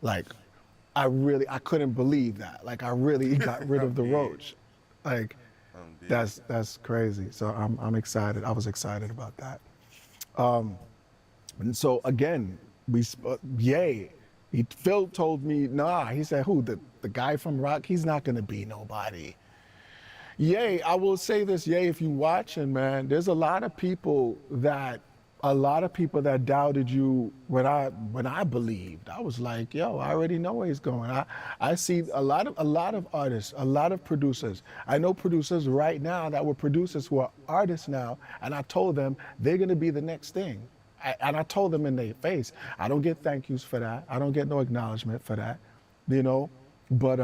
Like, I couldn't believe that. Like, I really got rid of I'm the dead. roach. Like, I'm dead. that's crazy. So I'm excited. I was excited about that. And so again, yay. Phil told me, nah. He said, who the guy from Rock? He's not gonna be nobody. Yay, I will say this, yay, if you watching, man, there's a lot of people that doubted you when I believed. I was like, yo, I already know where he's going. I see a lot of artists, a lot of producers. I know producers right now that were producers who are artists now, and I told them they're gonna be the next thing. And I told them in their face, I don't get thank yous for that. I don't get no acknowledgement for that, you know. But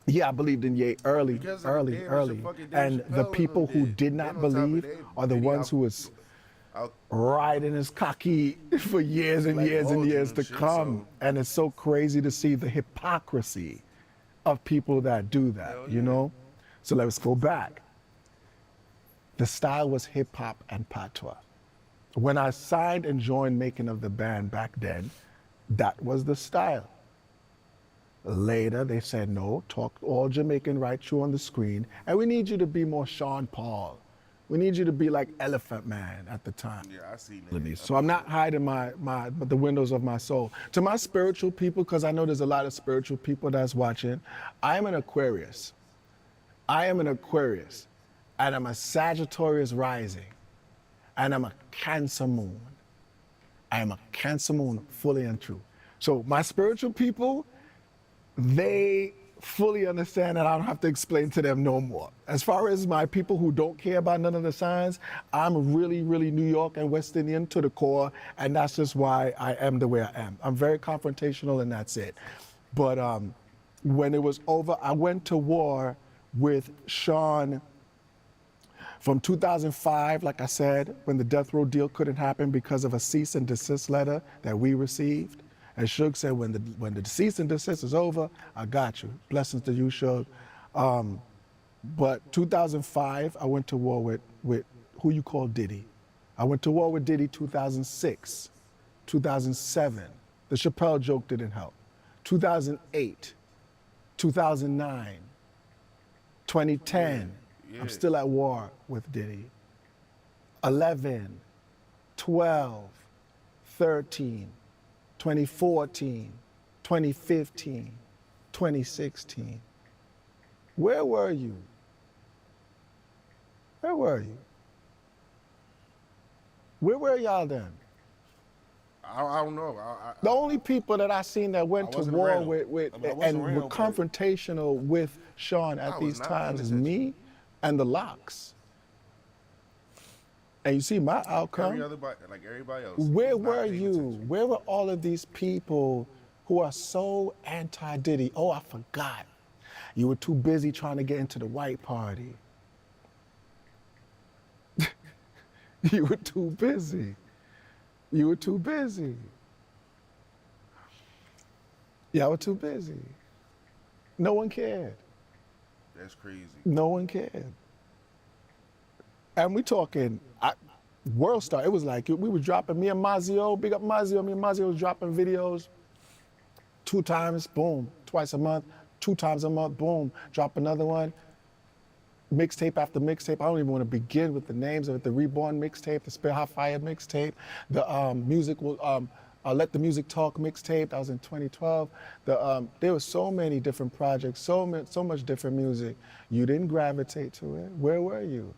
yeah, I believed in Ye early, Because of early, damage that early. fucking Dave And the Chappelle and them people who did. did Then not on top of believe that, are the Diddy ones who was out riding his cocky for years and years and blackballed you years and to shit. come. So And it's so crazy to see the hypocrisy of people that do that, hell you yeah. know? So let's go back. The style was hip hop and patois. When I signed and joined making of the band back then, that was the style. Later, they said, no, talk all Jamaican right through on the screen, and we need you to be more Sean Paul. We need you to be like Elephant Man at the time. Yeah, I seen that. I So I'm peeped not that. hiding the windows of my soul. To my spiritual people, because I know there's a lot of spiritual people that's watching, I am an Aquarius. I am an Aquarius, and I'm a Sagittarius rising, and I'm a Cancer moon. I am a Cancer moon, fully and true. So my spiritual people, they fully understand that I don't have to explain to them no more. As far as my people who don't care about none of the signs, I'm really, really New York and West Indian to the core, and that's just why I am the way I am. I'm very confrontational, and that's it. But when it was over, I went to war with Sean from 2005, like I said, when the death row deal couldn't happen because of a cease and desist letter that we received. And Suge said, when the cease and desist is over, I got you. Blessings to you, Suge. But 2005, I went to war with who you call Diddy. I went to war with Diddy 2006, 2007. The Chappelle joke didn't help. 2008, 2009, Yeah, 2010, I'm yeah. still at war with Diddy. 11, 12, 13, 2014, 2015, 2016. Where were you? Where were you? Where were y'all then? I don't know. The only people that I seen that I went to wasn't war around. I mean, I wasn't and were around, but confrontational with Sean I at was these not paying times is attention. me and the Locks. And you see my outcome. Like everybody else, Where was not were paying you? attention. Where were all of these people who are so anti Diddy? Oh, I forgot. You were too busy trying to get into the white party. You were too busy. You were too busy. Y'all were too busy. No one cared. That's crazy. No one cared. And we talking World Star. It was like we were dropping, me and Mazio, big up Mazio. Me and Mazio was dropping videos 2 times, boom, twice a month, 2 times a month, boom, drop another one. Mixtape after mixtape. I don't even want to begin with the names of it. The Reborn mixtape, the Spit Hot Fire mixtape, the music will Let the Music Talk mixtape. That was in 2012. There were so many different projects, so much different music. You didn't gravitate to it. Where were you?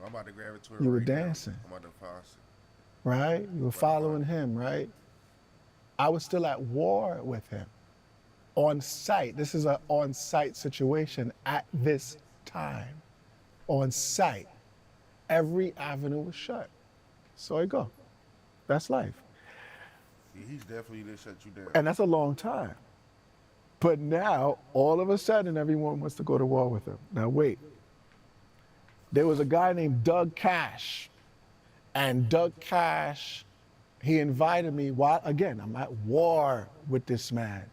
I'm about to grab it to it You were right now. dancing, I'm about to find it. right? You were I'm about to find following it. him, right? I was still at war with him on site. This is an on site situation at this time. On site. Every avenue was shut. So you go. That's life. Yeah, he's definitely didn't shut you down. And that's a long time. But now, all of a sudden, everyone wants to go to war with him. Now, wait. There was a guy named Doug Cash. And Doug Cash, he invited me while, again, I'm at war with this man.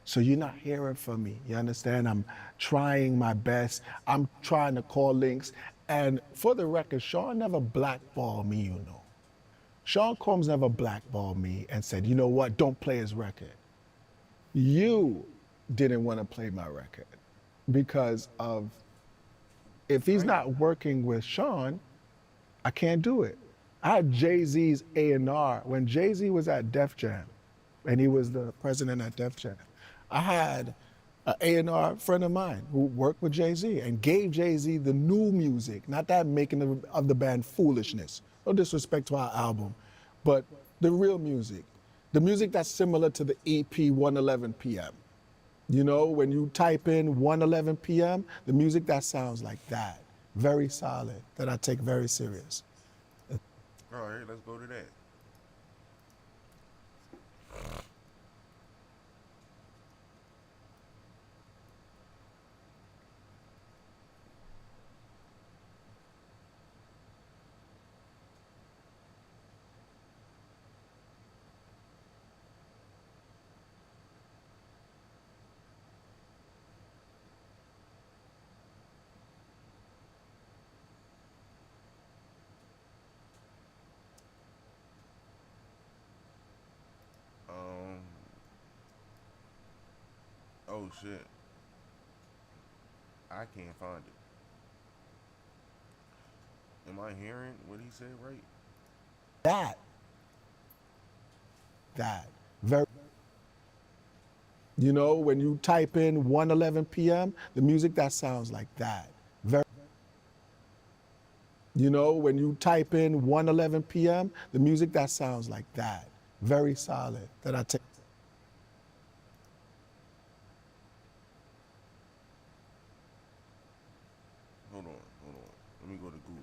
So you're not hearing from me. You understand? I'm trying my best. I'm trying to call links. And for the record, Sean never blackballed me, you know. Sean Combs never blackballed me and said, you know what, don't play his record. You didn't want to play my record because of if he's not working with Sean, I can't do it. I had Jay-Z's A&R when Jay-Z was at Def Jam, and he was the president at Def Jam. I had an A&R friend of mine who worked with Jay-Z and gave Jay-Z the new music, not that making of the band foolishness. No disrespect to our album, but the real music. The music that's similar to the EP 111 PM. You know, when you type in 111 PM, the music that sounds like that, very solid, that I take very serious. All right, let's go to that. Um. Oh shit. I can't find it. Am I hearing what he said right? That, very, you know, when you type in 111 PM, the music that sounds like that, very, you know, when you type in 111 PM, the music that sounds like that, very solid, that I take. Hold on, hold on. Let me go to Google.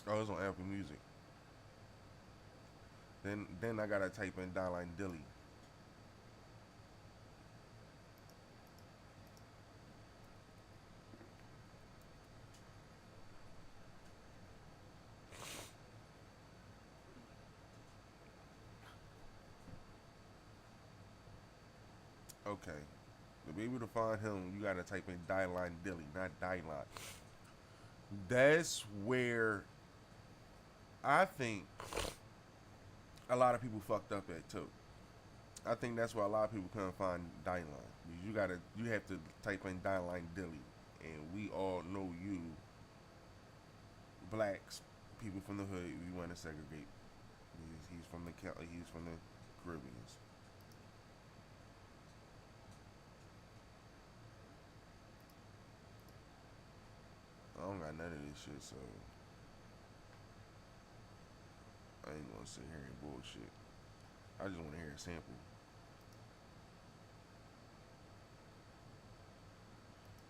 Oh, it's on Apple Music. Then I gotta type in Dialine Dilly. Okay. To be able to find him, you gotta type in Dialine Dilly, not Dialine. That's where I think a lot of people fucked up at too. I think that's why a lot of people couldn't find Dialine. You have to type in Dialine Dilly, and we all know you, blacks, people from the hood. We want to segregate. He's from the Caribbeans. I don't got none of this shit, so I ain't gonna sit here and bullshit. I just want to hear a sample.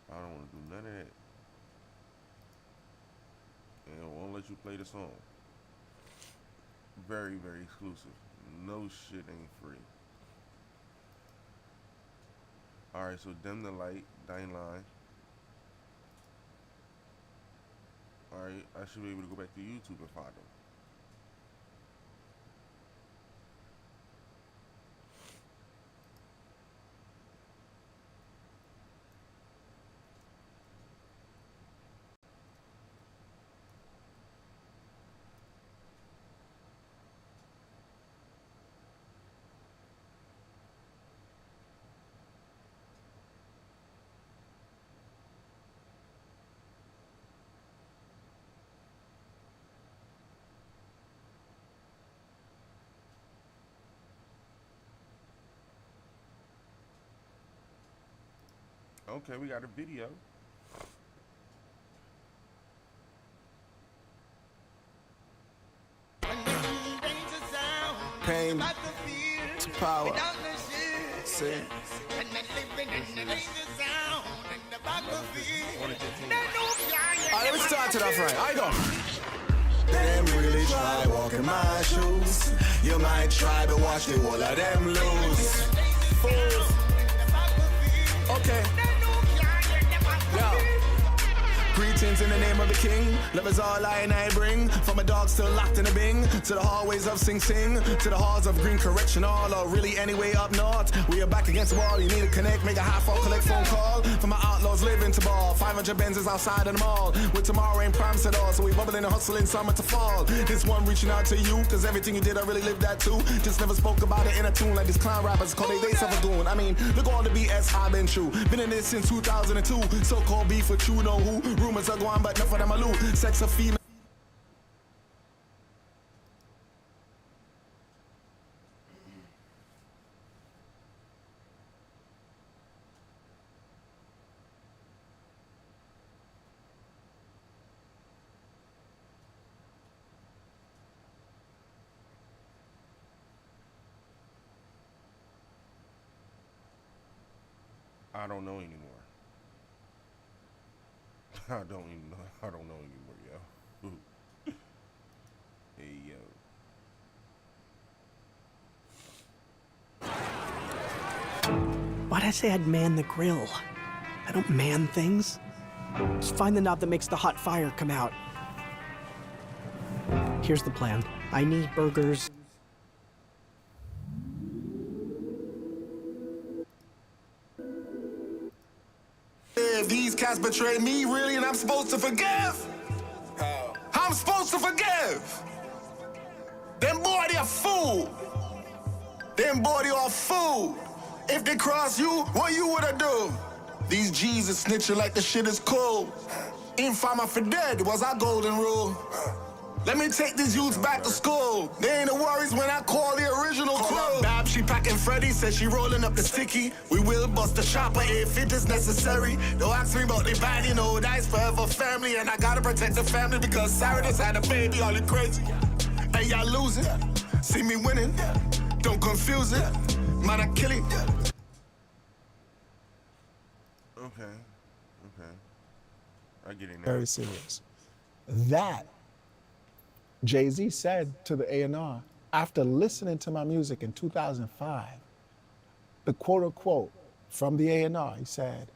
I don't want to do none of that. And it won't let you play the song. Very, very exclusive. No shit ain't free. Alright, so dim the light, Dying Line. Alright, I should be able to go back to YouTube and find them. Okay, we got a video. Pain to power. See? Alright, let me start it off right. I go. Them really try walking my shoes. You might try, but watch the whole of them lose. Fools. Okay. Yeah. Greetings in the name of the king. Love is all I and I bring. From a dog still locked in a bing, to the hallways of Sing Sing, to the halls of Green Correctional, or really anyway up north. We are back against the wall. You need to connect, make a high fall, collect phone call. For my outlaws living to ball. 500 Benzes outside of the mall. With tomorrow ain't promised at all, so we bubbling and hustling summer to fall. This one reaching out to you, cause everything you did I really lived that too. Just never spoke about it in a tune like these clown rappers call they self a goon. I mean, look all the BS I've been through. Been in this since 2002. So-called beef with you know who. Rumors are going, but enough of them are loot. Sex of female. I don't know anymore. I don't even know. I don't know anymore, yo. Hey, yo. Why'd I say I'd man the grill? I don't man things. Just find the knob that makes the hot fire come out. Here's the plan. I need burgers. If these cats betray me, really, and I'm supposed to forgive? I'm supposed to forgive? Them boy, they a fool. Them boy, they all fool. If they cross you, what you woulda do? These G's is snitching like the shit is cool. Infama for dead was our golden rule. Let me take these youths back to school. They ain't no worries when I call the original crew. Bab, she packing Freddy, says she rolling up the sticky. We will bust the chopper if it is necessary. Don't ask me about the bad, you know, that's forever family. And I gotta protect the family because Sarah just had a baby, all it crazy. And y'all losing, see me winning. Don't confuse it, man, I kill it. Okay. I get it now. Very serious. That Jay-Z said to the A&R after listening to my music in 2005, the quote unquote from the A&R, he said,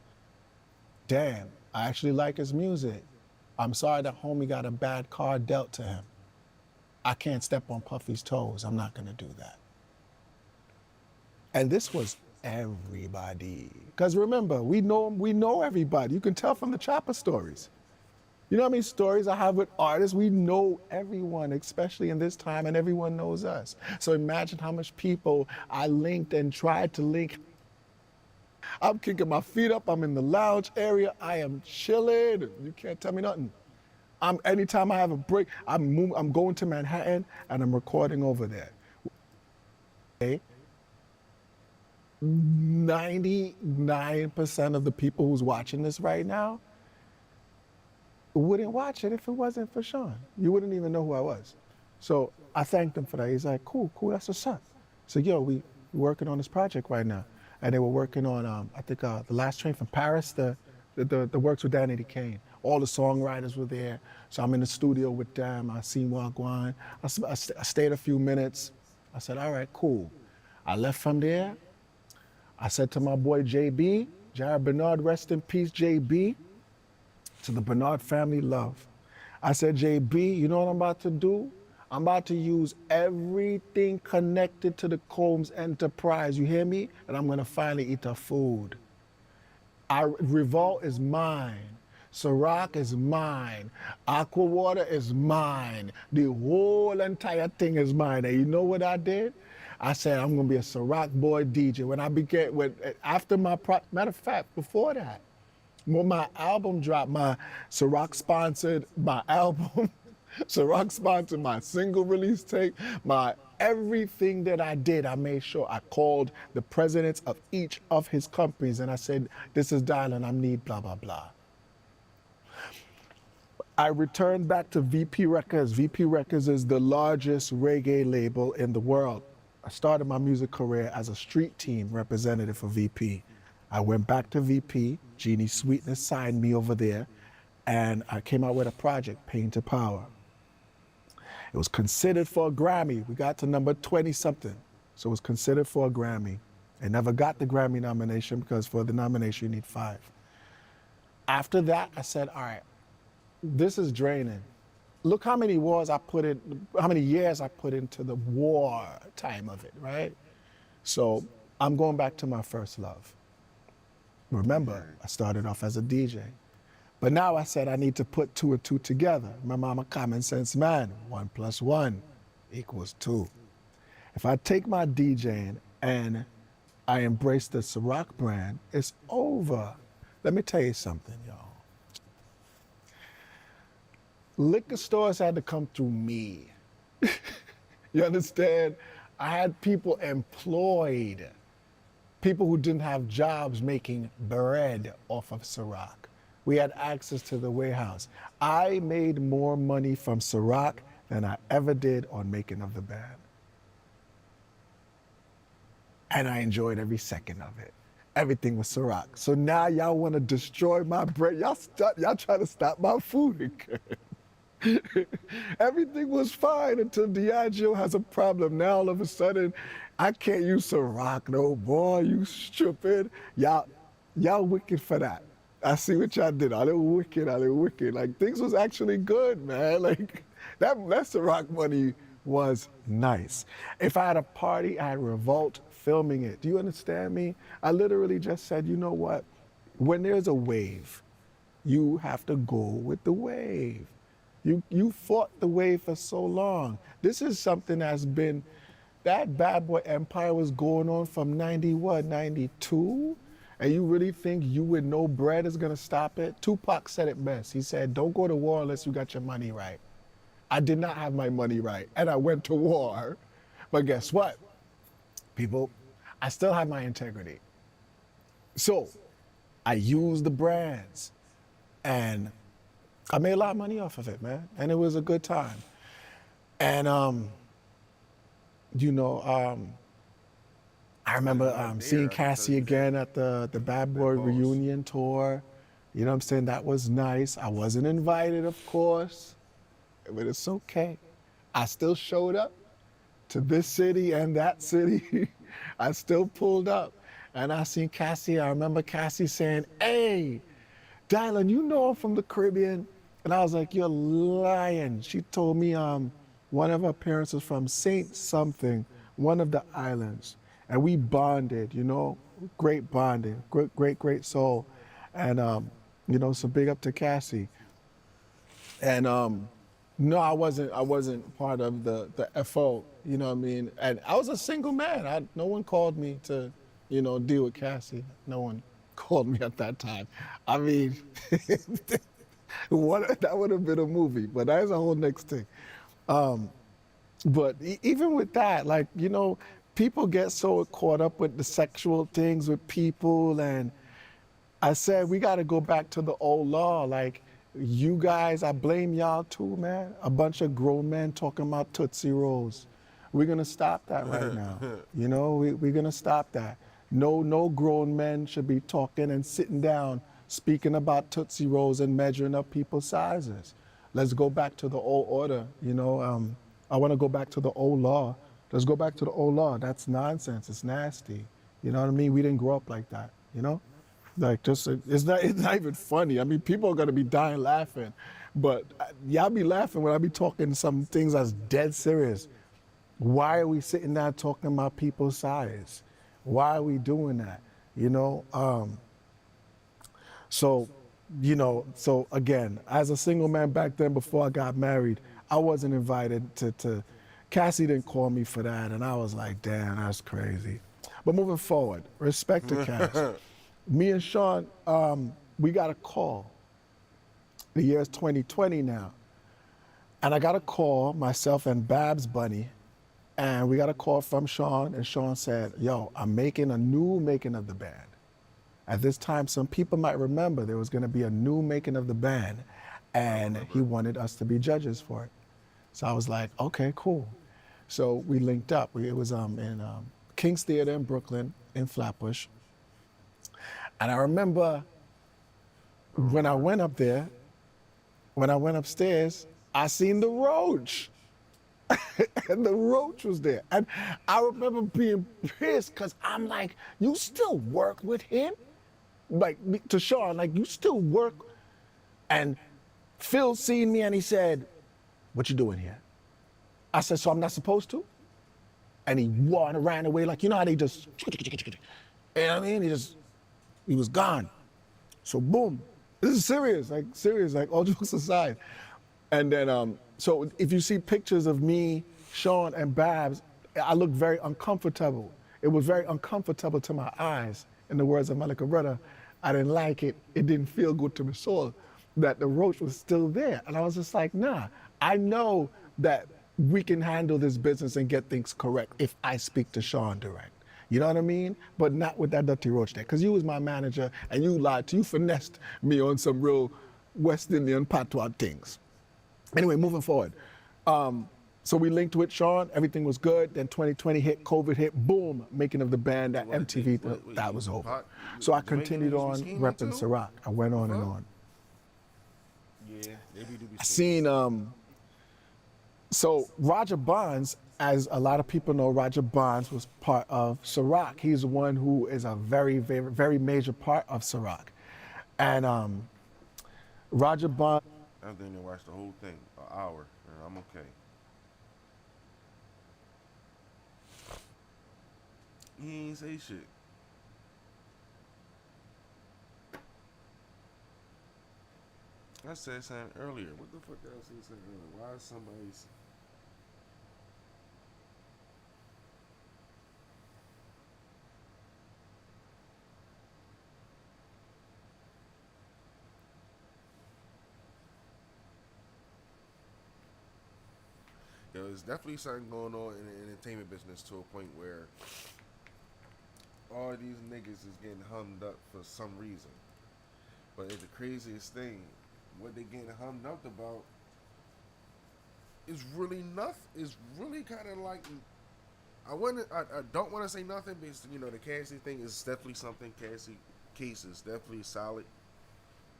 damn, I actually like his music. I'm sorry that homie got a bad card dealt to him. I can't step on Puffy's toes. I'm not gonna do that. And this was everybody. Because remember, we know everybody. You can tell from the Chopper stories. You know how many stories I have with artists? We know everyone, especially in this time, and everyone knows us. So imagine how much people I linked and tried to link. I'm kicking my feet up. I'm in the lounge area. I am chilling. You can't tell me nothing. Anytime I have a break, I'm going to Manhattan and I'm recording over there. Okay? 99% of the people who's watching this right now wouldn't watch it if it wasn't for Sean. You wouldn't even know who I was. So I thanked him for that. He's like, cool, that's what's up. So yo, we working on this project right now. And they were working on, I think the Last Train from Paris, the works with Danny Kane. All the songwriters were there. So I'm in the studio with them. I seen Wagwan. I stayed a few minutes. I said, all right, cool. I left from there. I said to my boy JB, Jared Bernard, rest in peace, JB. To the Bernard family, love. I said, JB, you know what I'm about to do? I'm about to use everything connected to the Combs enterprise, you hear me? And I'm gonna finally eat the food. Revolt is mine. Ciroc is mine. Aqua Water is mine. The whole entire thing is mine. And you know what I did? I said, I'm gonna be a Ciroc boy DJ. After my, matter of fact, before that, when my album dropped, my Ciroc sponsored my album, Ciroc sponsored my single release tape, everything that I did, I made sure I called the presidents of each of his companies and I said, this is Dylan, I need blah, blah, blah. I returned back to VP Records. VP Records is the largest reggae label in the world. I started my music career as a street team representative for VP. I went back to VP, Jeannie Sweetness signed me over there, and I came out with a project, Pain to Power. It was considered for a Grammy. We got to number 20-something, so it was considered for a Grammy. I never got the Grammy nomination because for the nomination you need 5. After that, I said, all right, this is draining. Look how many how many years I put into the war time of it, right? So I'm going back to my first love. Remember, I started off as a DJ. But now I said I need to put two and two together. Remember, I'm a common sense man. 1 + 1 = 2. If I take my DJing and I embrace the Ciroc brand, it's over. Let me tell you something, y'all. Liquor stores had to come through me. You understand? I had people employed, people who didn't have jobs making bread off of Ciroc. We had access to the warehouse. I made more money from Ciroc than I ever did on making of the band. And I enjoyed every second of it. Everything was Ciroc. So now y'all want to destroy my bread. Y'all trying to stop my food again. Everything was fine until Diageo has a problem. Now all of a sudden, I can't use Ciroc no more. You stupid. Y'all wicked for that. I see what y'all did. All they wicked. Like, things was actually good, man. Like, that Ciroc money was nice. If I had a party, I'd revolt filming it. Do you understand me? I literally just said, you know what? When there's a wave, you have to go with the wave. You fought the wave for so long. This is something that's been, that bad boy empire was going on from 92? And you really think you with no bread is gonna stop it? Tupac said it best. He said, don't go to war unless you got your money right. I did not have my money right, and I went to war. But guess what? People, I still have my integrity. So I used the brands, and I made a lot of money off of it, man. And it was a good time. And, I remember seeing Cassie again at the Bad Boy reunion tour. You know what I'm saying? That was nice. I wasn't invited, of course, but it's okay. I still showed up to this city and that city. I still pulled up. And I seen Cassie. I remember Cassie saying, hey, Dylan, you know I'm from the Caribbean? And I was like, you're lying. She told me one of her parents was from Saint something, one of the islands. And we bonded, you know, great bonding, great soul. And, so big up to Cassie. And no, I wasn't part of the FO, you know what I mean? And I was a single man. No one called me to, deal with Cassie. No one called me at that time. I mean, that would have been a movie, but that's a whole next thing. But even with that, like, people get so caught up with the sexual things with people, and I said, we got to go back to the old law. Like, you guys, I blame y'all too, man. A bunch of grown men talking about Tootsie Rolls. We're going to stop that right now. We're going to stop that. No grown men should be talking and sitting down speaking about Tootsie Rolls and measuring up people's sizes. Let's go back to the old order, I want to go back to the old law. Let's go back to the old law. That's nonsense. It's nasty. You know what I mean? We didn't grow up like that, Like, it's not even funny. I mean, people are going to be dying laughing. But y'all be laughing when I be talking some things that's dead serious. Why are we sitting down talking about people's size? Why are we doing that? So again, as a single man back then before I got married, I wasn't invited to Cassie didn't call me for that, and I was like, damn, that's crazy. But moving forward, respect to Cass. Me and Sean, we got a call. The year is 2020 now. And I got a call, myself and Babs Bunny, and we got a call from Sean, and Sean said, yo, I'm making a new making of the band. At this time, some people might remember there was gonna be a new making of the band, and he wanted us to be judges for it. So I was like, okay, cool. So we linked up. It was in King's Theater in Brooklyn, in Flatbush. And I remember when I went up there, when I went upstairs, I seen the Roach. And the Roach was there. And I remember being pissed because I'm like, you still work with him? Like, to Sean, like, you still work? And Phil seen me and he said, "What you doing here?" I said, "So I'm not supposed to?" And he ran away like, you know how they just, you know what I mean? He was gone. So boom, this is serious, like all jokes aside. And then, so if you see pictures of me, Sean, and Babs, I look very uncomfortable. It was very uncomfortable to my eyes. In the words of Malika Rudder, I didn't like it. It didn't feel good to my soul that the roach was still there. And I was just like, nah, I know that we can handle this business and get things correct if I speak to Sean direct. You know what I mean? But not with that dirty roach there. Because you was my manager and you lied to, you finessed me on some real West Indian patois things. Anyway, moving forward. So we linked with Sean, everything was good. Then 2020 hit, COVID hit, boom, making of the band at MTV, that was over. So I continued on repping Ciroc. I went on and on. Yeah, maybe do be. I seen, so Roger Bonds, as a lot of people know, Roger Bonds was part of Ciroc. He's the one who is a very, very, very major part of Ciroc. And Roger Bonds, I didn't watch the whole thing, an hour, and I'm okay. He ain't say shit. I said something earlier. What the fuck did I say something earlier? Why is somebody's... There's definitely something going on in the entertainment business to a point where all these niggas is getting hummed up for some reason. But it's the craziest thing. What they getting hummed up about is really nothing. It's really kind of like I don't want to say nothing because you know the Cassie thing is definitely something. Cassie case is definitely solid,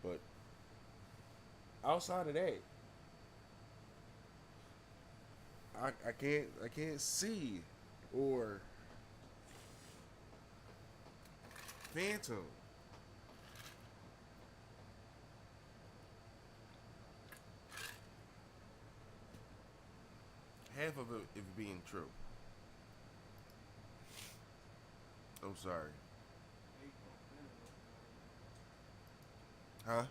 but outside of that, I can't see or Phantom. Half of it being true. I'm sorry. Huh?